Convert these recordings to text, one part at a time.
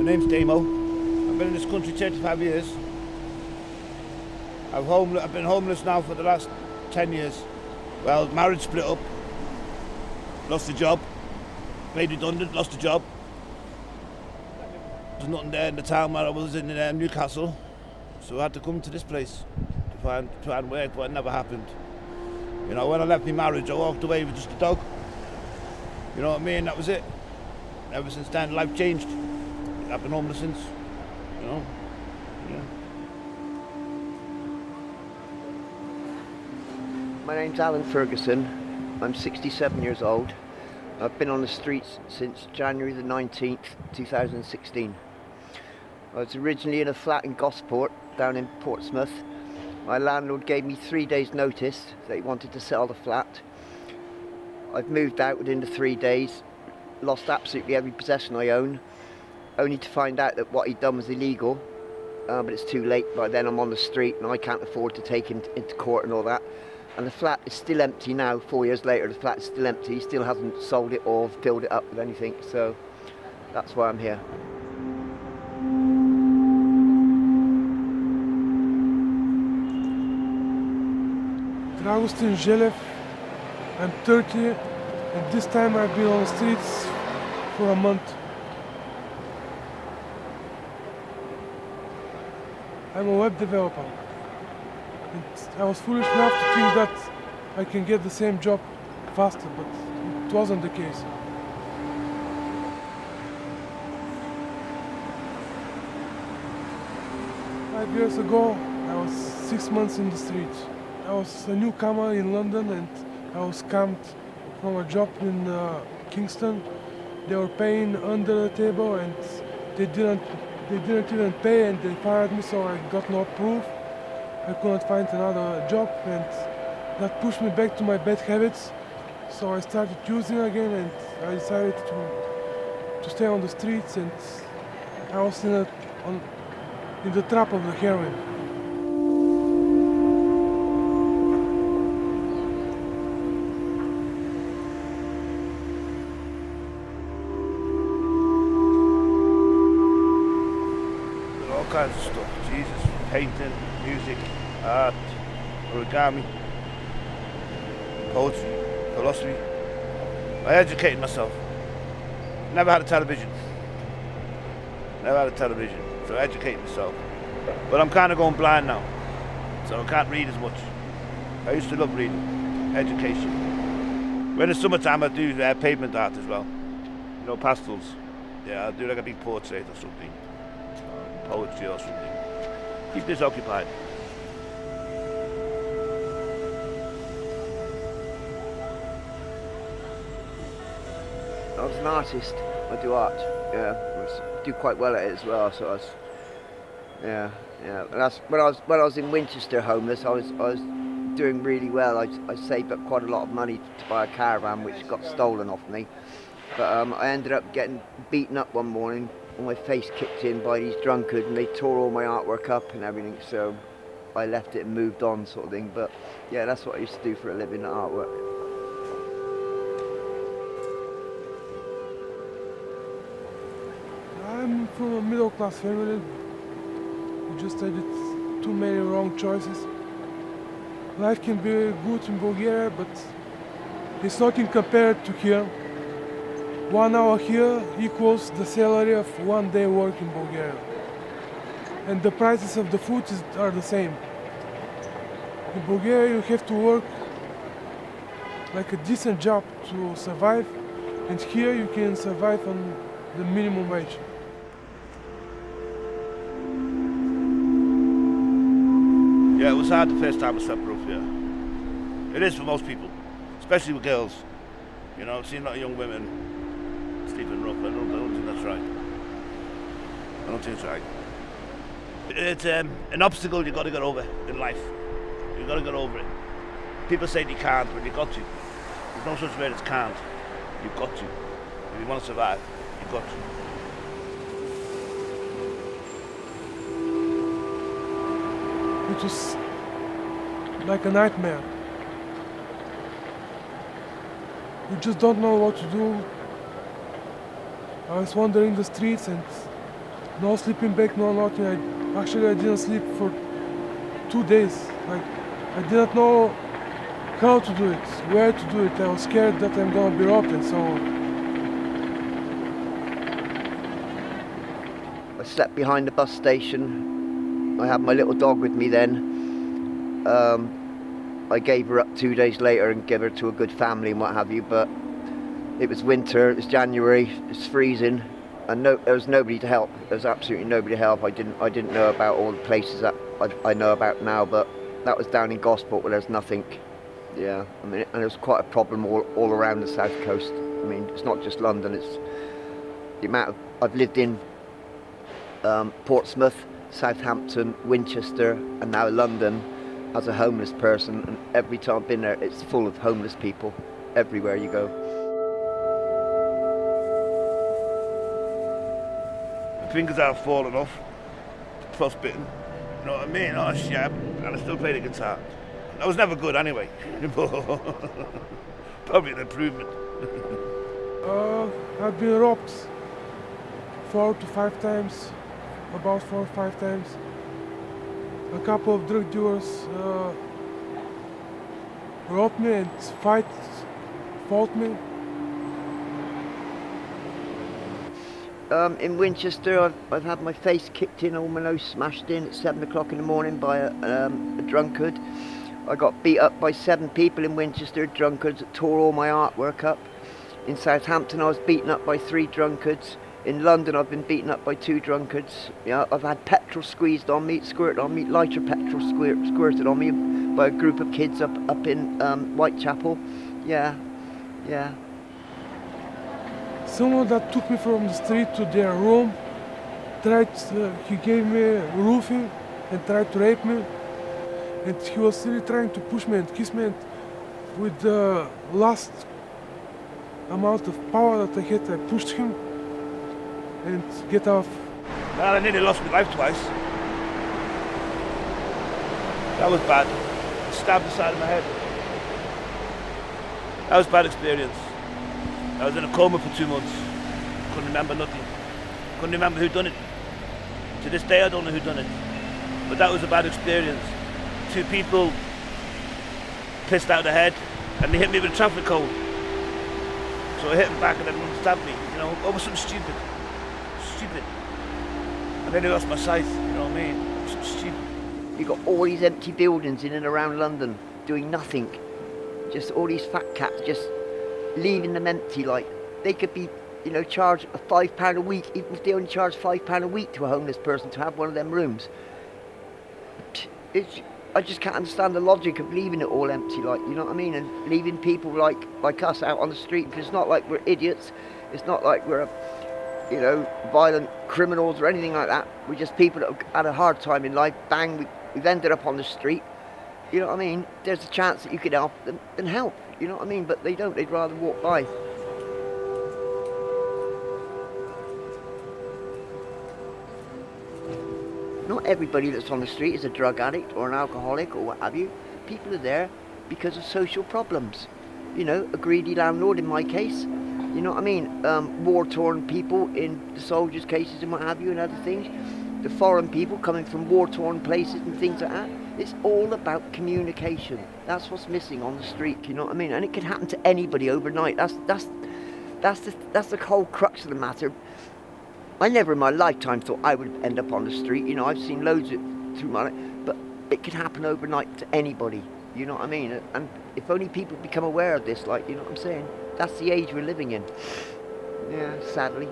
name's Damo. I've been in this country 35 years. I've been homeless now for the last 10 years. Well, marriage split up, lost the job, made redundant, lost the job. There's nothing there in the town where I was in Newcastle, so I had to come to this place to try and work, but it never happened. You know, when I left my marriage, I walked away with just a dog. You know what I mean? That was it. Ever since then, life changed. I've been homeless since, you know. Yeah. My name's Alan Ferguson. I'm 67 years old. I've been on the streets since January the 19th, 2016. I was originally in a flat in Gosport, down in Portsmouth. My landlord gave me 3 days' notice that he wanted to sell the flat. I've moved out within the 3 days, lost absolutely every possession I own, only to find out that what he'd done was illegal, but it's too late. By then I'm on the street and I can't afford to take him into court and all that. And the flat is still empty now. 4 years later, the flat is still empty. He still hasn't sold it or filled it up with anything, so that's why I'm here. Dragostin Zhelev, I'm 30, and this time I've been on the streets for a month. I'm a web developer. And I was foolish enough to think that I can get the same job faster, but it wasn't the case. Five years ago, I was 6 months in the streets. I was a newcomer in London and I was scammed from a job in Kingston. They were paying under the table and they didn't even pay, and they fired me, so I got no proof. I couldn't find another job, and that pushed me back to my bad habits. So I started using again, and I decided to stay on the streets, and I was in the trap of the heroin. All kinds of stuff. Jesus, painting, music, art, origami, poetry, philosophy. I educated myself. Never had a television. So I educated myself. But I'm kind of going blind now, so I can't read as much. I used to love reading, education. When it's summertime, I do pavement art as well. You know, pastels. Yeah, I'll do like a big portrait or something. Poetry or something. Keep this occupied. I was an artist. I do art. Yeah, I do quite well at it as well. So I was, yeah. And that's when I was in Winchester homeless. I was doing really well. I saved up quite a lot of money to buy a caravan, which got stolen off me. But I ended up getting beaten up one morning. My face kicked in by these drunkards, and they tore all my artwork up and everything, so I left it and moved on, sort of thing. But yeah, that's what I used to do for a living, artwork. I'm from a middle-class family. We just did too many wrong choices. Life can be good in Bulgaria, but it's nothing compared to here. 1 hour here equals the salary of 1 day work in Bulgaria. And the prices of the food are the same. In Bulgaria you have to work like a decent job to survive, and here you can survive on the minimum wage. Yeah, it was hard the first time I slept rough, yeah. It is for most people, especially with girls. You know, I've seen a lot of young women sleeping rough. I don't think that's right. I don't think it's right. It's an obstacle you've got to get over in life. You've got to get over it. People say you can't, but you've got to. There's no such word as can't. You've got to. If you want to survive, you've got to. It was like a nightmare. You just don't know what to do. I was wandering the streets and no sleeping bag, no nothing. I didn't sleep for 2 days. Like, I didn't know how to do it, where to do it. I was scared that I'm gonna be robbed and so on. I slept behind the bus station. I had my little dog with me then. I gave her up 2 days later and gave her to a good family and what have you, but it was winter, it was January, it's freezing, and there was nobody to help. There was absolutely nobody to help. I didn't know about all the places that I know about now, but that was down in Gosport where there's nothing. Yeah, I mean, and it was quite a problem all around the south coast. I mean, it's not just London, it's the amount of, I've lived in Portsmouth, Southampton, Winchester, and now London as a homeless person, and every time I've been there, it's full of homeless people everywhere you go. My fingers are falling off, frostbitten, you know what I mean? Oh, shab, and I still play the guitar. I was never good anyway, probably an improvement. I've been robbed 4 to 5 times, about 4 or 5 times. A couple of drug dealers robbed me and fought me. In Winchester, I've had my face kicked in, all my nose smashed in at 7 o'clock in the morning by a drunkard. I got beat up by 7 people in Winchester, drunkards that tore all my artwork up. In Southampton, I was beaten up by 3 drunkards. In London, I've been beaten up by 2 drunkards. Yeah, I've had petrol squeezed on me, squirted on me, lighter petrol squirted on me by a group of kids up in Whitechapel. Yeah. Someone that took me from the street to their room, he gave me roofing and tried to rape me. And he was really trying to push me and kiss me, and with the last amount of power that I had, I pushed him and get off. Man, I nearly lost my life twice. That was bad. Stabbed the side of my head. That was a bad experience. I was in a coma for 2 months. Couldn't remember nothing. Couldn't remember who done it. To this day I don't know who done it. But that was a bad experience. 2 people pissed out the head and they hit me with a traffic cone. So I hit them back and then one stabbed me, you know, over something stupid. And then I lost my sight, you know what I mean? Something stupid. You've got all these empty buildings in and around London doing nothing. Just all these fat cats just leaving them empty. Like, they could be, you know, charged £5 a week, even if they only charge £5 a week to a homeless person to have one of them rooms. I just can't understand the logic of leaving it all empty, like, you know what I mean? And leaving people like us out on the street, because it's not like we're idiots. It's not like we're, you know, violent criminals or anything like that. We're just people that have had a hard time in life. Bang, we've ended up on the street. You know what I mean? There's a chance that you could help them, then help. You know what I mean? But they don't. They'd rather walk by. Not everybody that's on the street is a drug addict or an alcoholic or what have you. People are there because of social problems. You know, a greedy landlord in my case. You know what I mean? War-torn people in the soldiers' cases and what have you and other things. The foreign people coming from war-torn places and things like that. It's all about communication. That's what's missing on the street, you know what I mean? And it could happen to anybody overnight. That's the whole crux of the matter. I never in my lifetime thought I would end up on the street. You know, I've seen loads of it through my life, but it could happen overnight to anybody. You know what I mean? And if only people become aware of this, like, you know what I'm saying? That's the age we're living in. Yeah, sadly.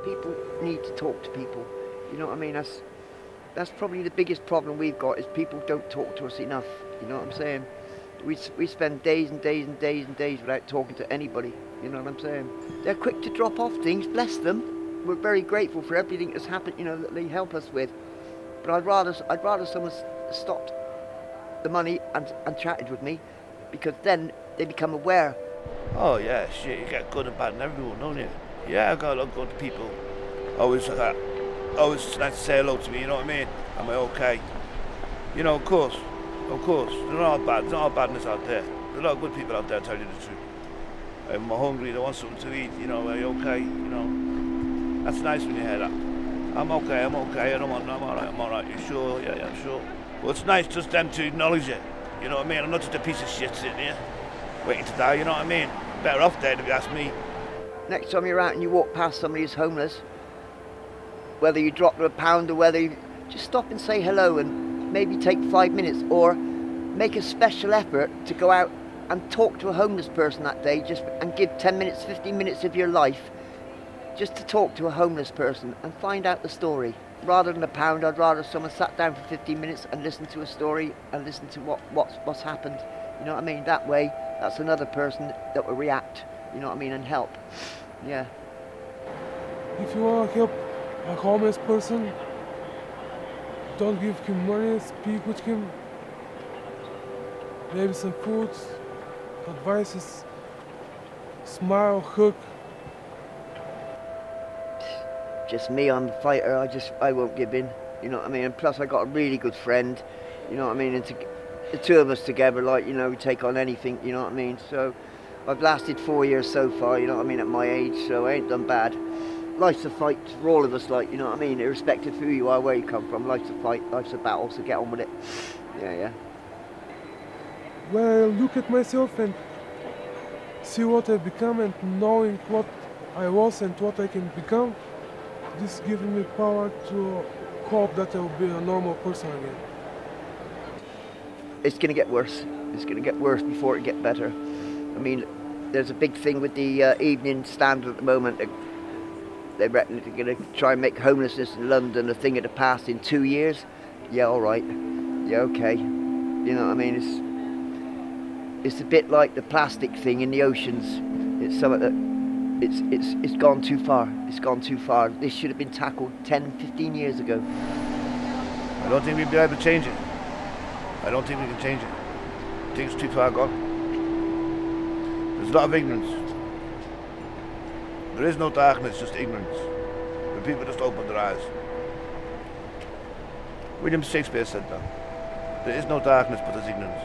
People need to talk to people. You know what I mean? That's probably the biggest problem we've got, is people don't talk to us enough. You know what I'm saying? We spend days and days and days and days without talking to anybody. You know what I'm saying? They're quick to drop off things, bless them. We're very grateful for everything that's happened, you know, that they help us with. But I'd rather someone stopped the money and chatted with me, because then they become aware. Oh yeah, shit, you get good and bad in everyone, don't you? Yeah, I've got a lot of good people. Always like to say hello to me, you know what I mean? Am I okay? You know, of course. They're not all bad. There's not all badness out there. There's a lot of good people out there, tell you the truth. I'm hungry, they want something to eat, you know, are you okay? You know, that's nice when you hear that. I'm okay, I'm alright, you sure? Yeah, I'm sure. Well, it's nice just them to acknowledge it, you know what I mean? I'm not just a piece of shit sitting here, waiting to die, you know what I mean? Better off dead if you ask me. Next time you're out and you walk past somebody who's homeless, whether you drop them a pound or whether you just stop and say hello and maybe take 5 minutes, or make a special effort to go out and talk to a homeless person that day, and give 10 minutes, 15 minutes of your life just to talk to a homeless person and find out the story. Rather than a pound, I'd rather someone sat down for 15 minutes and listened to a story and listened to what's happened. You know what I mean? That way, that's another person that will react, you know what I mean, and help. Yeah. If you want to help a homeless person, don't give him money, speak with him, maybe some food, advices, smile, hug. Just me, I'm a fighter, I won't give in, you know what I mean, and plus I got a really good friend, you know what I mean, and the two of us together, like, you know, we take on anything, you know what I mean, so I've lasted 4 years so far, you know what I mean, at my age, so I ain't done bad. Life's a fight for all of us, like, you know what I mean, irrespective of who you are, where you come from, life's a fight, life's a battle, so get on with it. Yeah. When I look at myself and see what I've become and knowing what I was and what I can become, this gives me power to hope that I will be a normal person again. It's going to get worse. It's going to get worse before it gets better. I mean, there's a big thing with the Evening Standard at the moment. They reckon they're going to try and make homelessness in London a thing of the past in 2 years. Yeah, all right. Yeah, okay. You know what I mean? It's a bit like the plastic thing in the oceans. It's something that it's gone too far. It's gone too far. This should have been tackled 10, 15 years ago. I don't think we'll be able to change it. I don't think we can change it. I think it's too far gone. There's a lot of ignorance. There is no darkness, just ignorance. When people just open their eyes. William Shakespeare said that. There is no darkness, but there's ignorance.